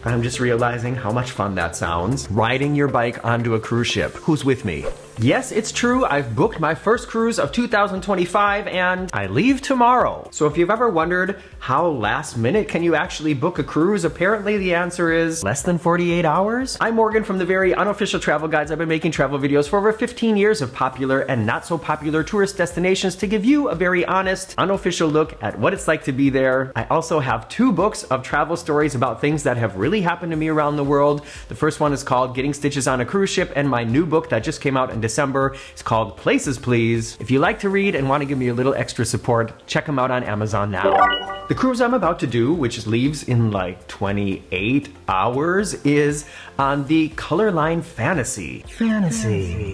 I'm just realizing how much fun that sounds. Riding your bike onto a cruise ship. Who's with me? Yes, it's true. I've booked my first cruise of 2025 and I leave tomorrow. So if you've ever wondered how last minute can you actually book a cruise, apparently the answer is less than 48 hours. I'm Morgan from the very unofficial travel guides. I've been making travel videos for over 15 years of popular and not so popular tourist destinations to give you a very honest, unofficial look at what it's like to be there. I also have 2 books of travel stories about things that have really happened to me around the world. The first one is called Getting Stitches on a Cruise Ship, and my new book that just came out in December is called Places Please. If you like to read and want to give me a little extra support, check them out on Amazon now. The cruise I'm about to do, which leaves in like 28 hours, is on the ColorLine Fantasy.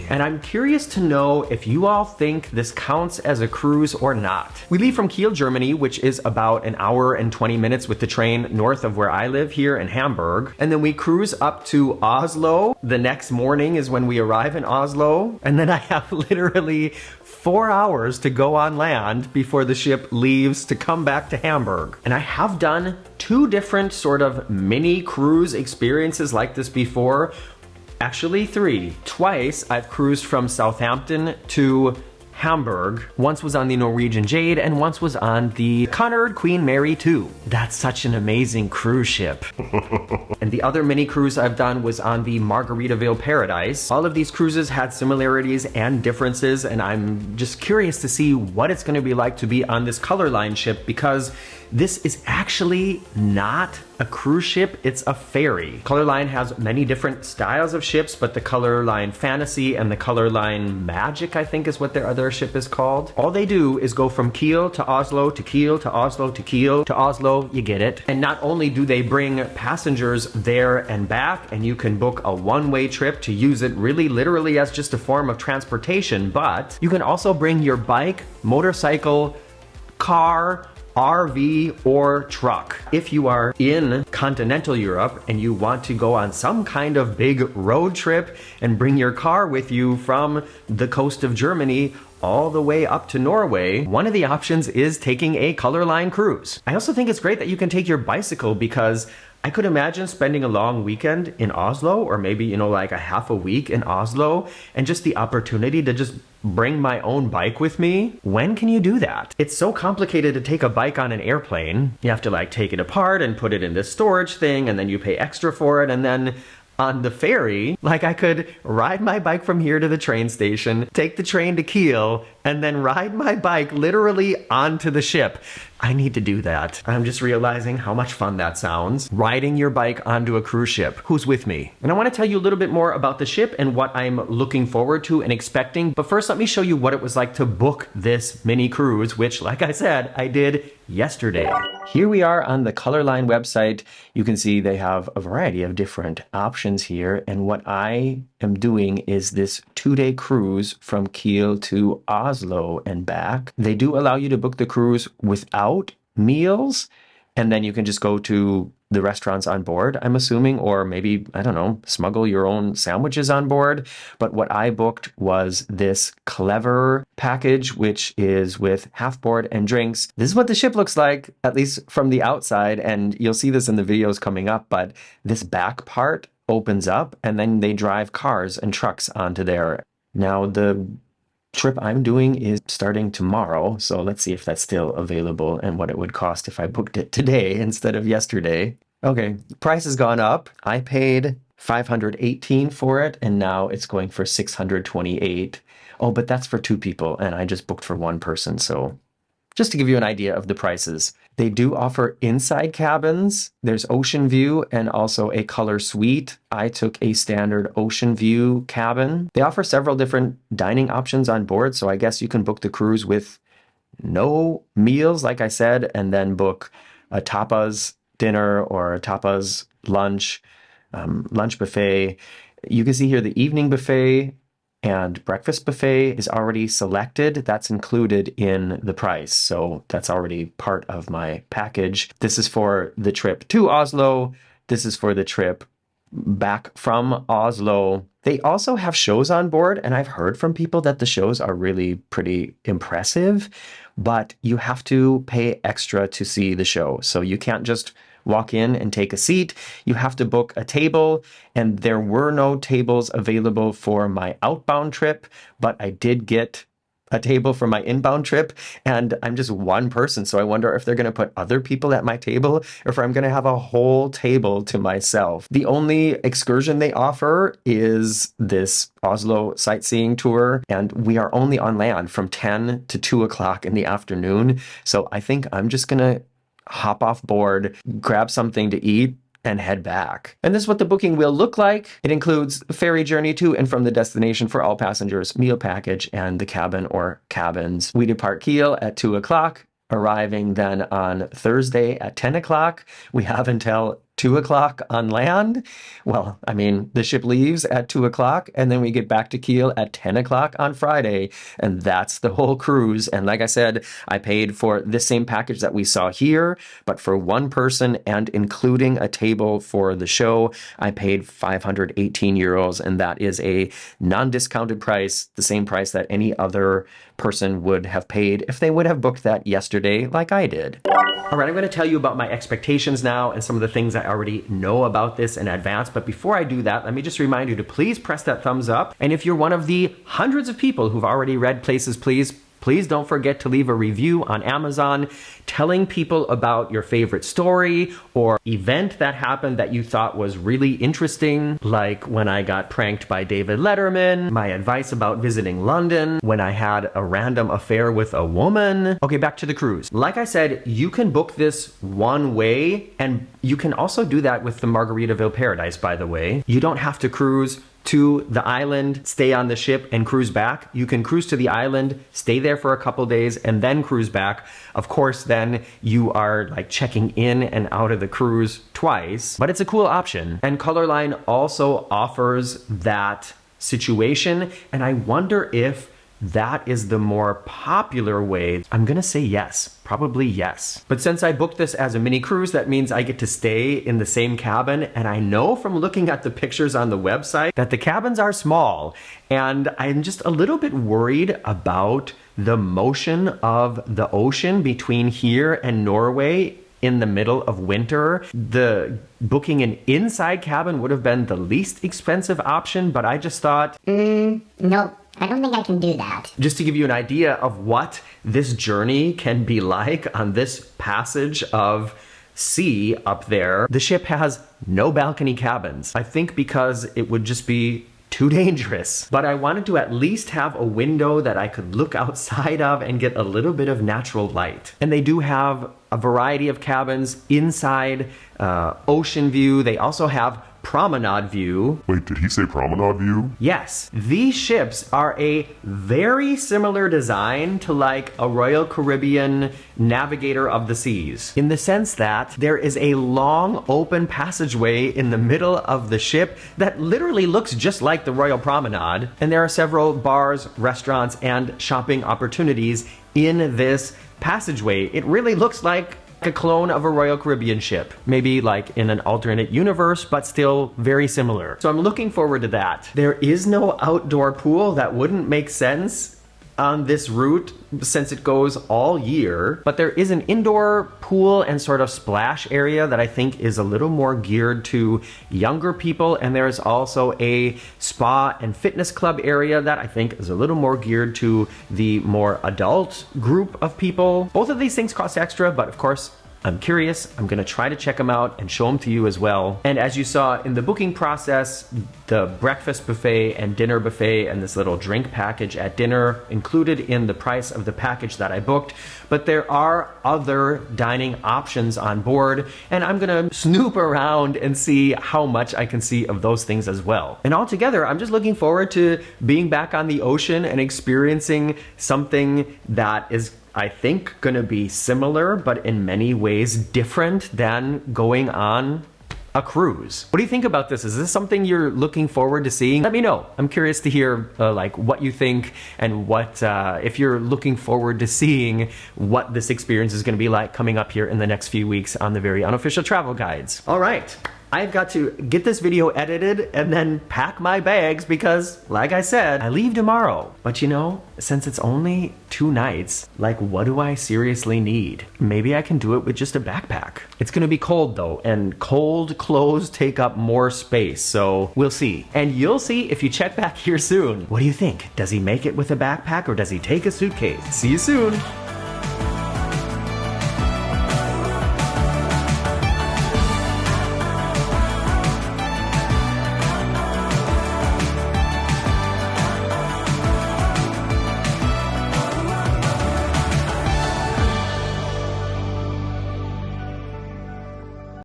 And I'm curious to know if you all think this counts as a cruise or not. We leave from Kiel, Germany, which is about an hour and 20 minutes with the train north of where I live here in Hamburg. And then we cruise up to Oslo. The next morning is when we arrive in Oslo. And then I have literally 4 hours to go on land before the ship leaves to come back to Hamburg. And I have done 2 different sort of mini cruise experiences like this before. Actually 3. Twice I've cruised from Southampton to Hamburg. Once was on the Norwegian Jade and once was on the Cunard Queen Mary 2. That's such an amazing cruise ship. And the other mini cruise I've done was on the Margaritaville Paradise. All of these cruises had similarities and differences, and I'm just curious to see what it's going to be like to be on this ColorLine ship, because this is actually not a cruise ship, it's a ferry. ColorLine has many different styles of ships, but the ColorLine Fantasy and the ColorLine Magic, I think is what their other ship is called. All they do is go from Kiel to Oslo to Kiel to Oslo to Kiel to Oslo, you get it. And not only do they bring passengers there and back, and you can book a one-way trip to use it really literally as just a form of transportation, but you can also bring your bike, motorcycle, car, RV, or truck. If you are in continental Europe and you want to go on some kind of big road trip and bring your car with you from the coast of Germany all the way up to Norway, one of the options is taking a ColorLine cruise. I also think it's great that you can take your bicycle, because I could imagine spending a long weekend in Oslo, or maybe, you know, like a half a week in Oslo, and just the opportunity to just bring my own bike with me. When can you do that? It's so complicated to take a bike on an airplane. You have to like take it apart and put it in this storage thing, and then you pay extra for it, and then on the ferry, like I could ride my bike from here to the train station, take the train to Kiel, and then ride my bike literally onto the ship. I need to do that. I'm just realizing how much fun that sounds. Riding your bike onto a cruise ship. Who's with me? And I want to tell you a little bit more about the ship and what I'm looking forward to and expecting. But first, let me show you what it was like to book this mini cruise, which, like I said, I did yesterday. Here we are on the ColorLine website. You can see they have a variety of different options here. And what I am doing is this 2-day cruise from Kiel to Oslo and back. They do allow you to book the cruise without meals, and then you can just go to the restaurants on board, I'm assuming, or maybe, I don't know, smuggle your own sandwiches on board. But what I booked was this Clever package, which is with half board and drinks. This is what the ship looks like, at least from the outside, and you'll see this in the videos coming up, but this back part opens up, and then they drive cars and trucks onto there. Now, the trip I'm doing is starting tomorrow, so let's see if that's still available and what it would cost if I booked it today instead of yesterday. Okay, the price has gone up. I paid $518 for it, and now it's going for $628. Oh, but that's for 2 people, and I just booked for 1 person, so just to give you an idea of the prices. They do offer inside cabins. There's ocean view and also a color suite. I took a standard ocean view cabin. They offer several different dining options on board, so I guess you can book the cruise with no meals, like I said, and then book a tapas dinner or a tapas lunch, lunch buffet. You can see here the evening buffet and breakfast buffet is already selected. That's included in the price, so that's already part of my package. This is for the trip to Oslo. This is for the trip back from Oslo. They also have shows on board, and I've heard from people that the shows are really pretty impressive, but you have to pay extra to see the show. So you can't just walk in and take a seat. You have to book a table, and there were no tables available for my outbound trip, but I did get a table for my inbound trip, and I'm just one person, so I wonder if they're going to put other people at my table or if I'm going to have a whole table to myself. The only excursion they offer is this Oslo sightseeing tour, and we are only on land from 10 to 2 o'clock in the afternoon, so I think I'm just going to hop off board, grab something to eat, and head back. And this is what the booking will look like. It includes a ferry journey to and from the destination for all passengers, meal package, and the cabin or cabins. We depart Kiel at 2 o'clock, arriving then on Thursday at 10 o'clock. We have until 2 o'clock on land. Well, I mean, the ship leaves at 2 o'clock, and then we get back to Kiel at 10 o'clock on Friday, and that's the whole cruise. And like I said, I paid for this same package that we saw here, but for one person and including a table for the show, I paid 518 euros, and that is a non-discounted price, the same price that any other person would have paid if they would have booked that yesterday like I did. All right, I'm going to tell you about my expectations now and some of the things I already know about this in advance. But before I do that, let me just remind you to please press that thumbs up. And if you're one of the hundreds of people who've already read Places, Please don't forget to leave a review on Amazon telling people about your favorite story or event that happened that you thought was really interesting, like when I got pranked by David Letterman, my advice about visiting London, when I had a random affair with a woman. Okay, back to the cruise. Like I said, you can book this one way, and you can also do that with the Margaritaville Paradise, by the way. You don't have to cruise to the island, stay on the ship, and cruise back. You can cruise to the island, stay there for a couple days, and then cruise back. Of course, then you are like checking in and out of the cruise twice, but it's a cool option. And ColorLine also offers that situation, and I wonder if that is the more popular way. I'm gonna say yes, probably yes. But since I booked this as a mini cruise, that means I get to stay in the same cabin. And I know from looking at the pictures on the website that the cabins are small. And I'm just a little bit worried about the motion of the ocean between here and Norway in the middle of winter. The booking an inside cabin would have been the least expensive option, but I just thought, no. I don't think I can do that. Just to give you an idea of what this journey can be like on this passage of sea up there, the ship has no balcony cabins. I think because it would just be too dangerous. But I wanted to at least have a window that I could look outside of and get a little bit of natural light. And they do have a variety of cabins inside, ocean view. They also have promenade view. Wait, did he say promenade view? Yes. These ships are a very similar design to like a Royal Caribbean Navigator of the Seas, in the sense that there is a long open passageway in the middle of the ship that literally looks just like the Royal Promenade, and there are several bars, restaurants, and shopping opportunities in this passageway. It really looks like a clone of a Royal Caribbean ship, maybe like in an alternate universe, but still very similar. So I'm looking forward to that. There is no outdoor pool. That wouldn't make sense on this route since it goes all year, but there is an indoor pool and sort of splash area that I think is a little more geared to younger people, and there's also a spa and fitness club area that I think is a little more geared to the more adult group of people. Both of these things cost extra, but of course I'm curious. I'm gonna try to check them out and show them to you as well. And as you saw in the booking process, the breakfast buffet and dinner buffet and this little drink package at dinner included in the price of the package that I booked. But there are other dining options on board, and I'm gonna snoop around and see how much I can see of those things as well. And altogether, I'm just looking forward to being back on the ocean and experiencing something that is, I think, gonna be similar, but in many ways different than going on a cruise. What do you think about this? Is this something you're looking forward to seeing? Let me know. I'm curious to hear like what you think and what if you're looking forward to seeing what this experience is gonna be like coming up here in the next few weeks on the Very Unofficial Travel Guides. All right. I've got to get this video edited and then pack my bags because, like I said, I leave tomorrow. But you know, since it's only 2 nights, like what do I seriously need? Maybe I can do it with just a backpack. It's gonna be cold though, and cold clothes take up more space, so we'll see. And you'll see if you check back here soon. What do you think? Does he make it with a backpack or does he take a suitcase? See you soon.